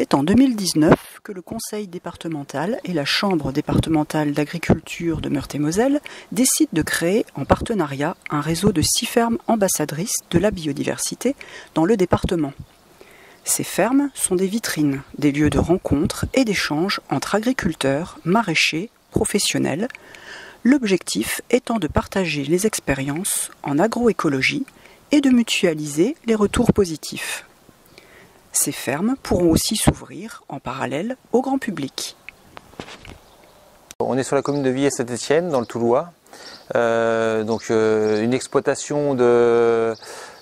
C'est en 2019 que le Conseil départemental et la Chambre départementale d'agriculture de Meurthe-et-Moselle décident de créer en partenariat un réseau de 6 fermes ambassadrices de la biodiversité dans le département. Ces fermes sont des vitrines, des lieux de rencontre et d'échange entre agriculteurs, maraîchers, professionnels, l'objectif étant de partager les expériences en agroécologie et de mutualiser les retours positifs. Ces fermes pourront aussi s'ouvrir en parallèle au grand public. On est sur la commune de Villers-Saint-Étienne, dans le Toulois. Une exploitation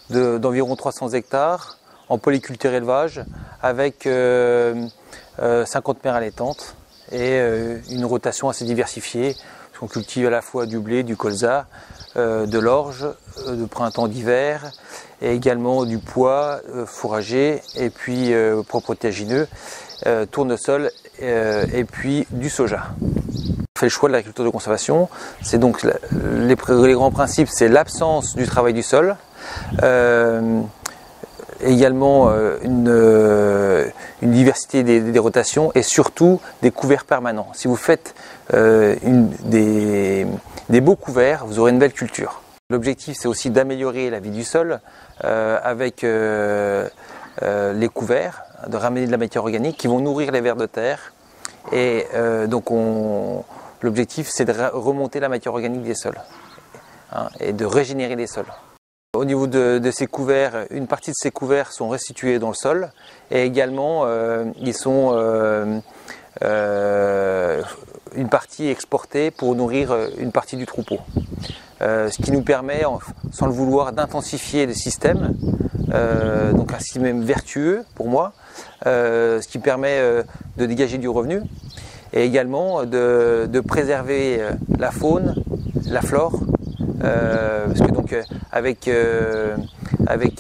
d'environ 300 hectares en polyculture élevage avec 50 mères allaitantes et une rotation assez diversifiée. On cultive à la fois du blé, du colza, de l'orge, de printemps, d'hiver, et également du pois fourrager, et puis protéagineux, tournesol, et puis du soja. On fait le choix de l'agriculture de conservation. C'est donc les grands principes, c'est l'absence du travail du sol, également une diversité des rotations et surtout des couverts permanents. Si vous faites des beaux couverts, vous aurez une belle culture. L'objectif, c'est aussi d'améliorer la vie du sol avec les couverts, de ramener de la matière organique qui vont nourrir les vers de terre. Et l'objectif, c'est de remonter la matière organique des sols et de régénérer les sols. Au niveau de ces couverts, une partie de ces couverts sont restitués dans le sol et également ils sont une partie exportée pour nourrir une partie du troupeau. Ce qui nous permet, sans le vouloir, d'intensifier le système, donc un système vertueux pour moi, ce qui permet de dégager du revenu et également de préserver la faune, la flore. Parce que donc avec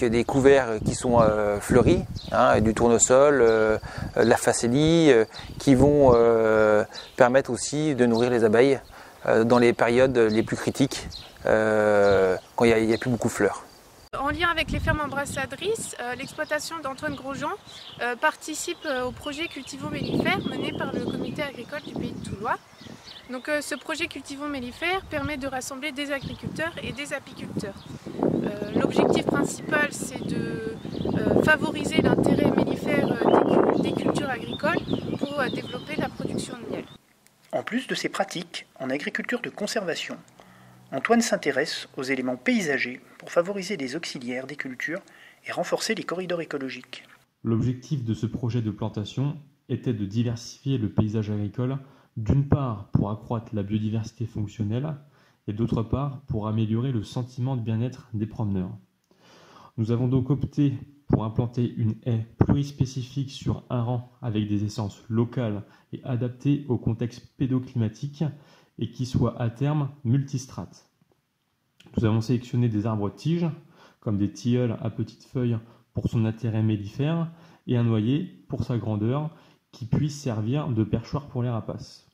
des couverts qui sont fleuris, du tournesol, la facélie, qui vont permettre aussi de nourrir les abeilles dans les périodes les plus critiques, quand il n'y a plus beaucoup de fleurs. En lien avec les fermes ambassadrices, l'exploitation d'Antoine Grosjean participe au projet Cultivons Mellifères mené par le comité agricole du pays de Toulois. Donc, ce projet Cultivons Mellifères permet de rassembler des agriculteurs et des apiculteurs. L'objectif principal, c'est de favoriser l'intérêt mellifère des cultures agricoles pour développer la production de miel. En plus de ces pratiques en agriculture de conservation, Antoine s'intéresse aux éléments paysagers pour favoriser les auxiliaires des cultures et renforcer les corridors écologiques. L'objectif de ce projet de plantation était de diversifier le paysage agricole, d'une part pour accroître la biodiversité fonctionnelle et d'autre part pour améliorer le sentiment de bien-être des promeneurs. Nous avons donc opté pour implanter une haie plurispécifique sur un rang avec des essences locales et adaptées au contexte pédoclimatique et qui soit à terme multistrates. Nous avons sélectionné des arbres tiges, comme des tilleuls à petites feuilles pour son intérêt mellifère, et un noyer pour sa grandeur, qui puisse servir de perchoir pour les rapaces.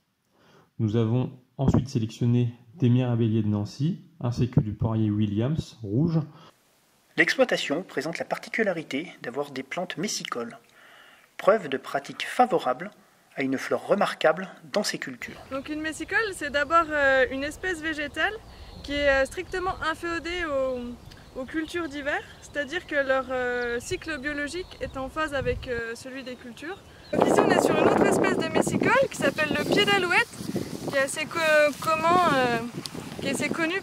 Nous avons ensuite sélectionné des mirabelliers de Nancy, ainsi que du poirier Williams rouge. L'exploitation présente la particularité d'avoir des plantes messicoles, preuve de pratiques favorables à une flore remarquable dans ces cultures. Donc une messicole, c'est d'abord une espèce végétale qui est strictement inféodée aux cultures d'hiver, c'est-à-dire que leur cycle biologique est en phase avec celui des cultures. Donc ici on est sur une autre espèce de messicole qui s'appelle le pied d'alouette, qui est assez connu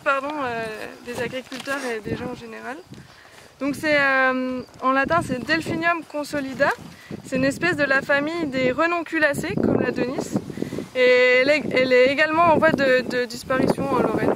des agriculteurs et des gens en général. Donc en latin c'est Delphinium consolida, c'est une espèce de la famille des renonculacées comme la Denys et elle est également en voie de disparition en Lorraine.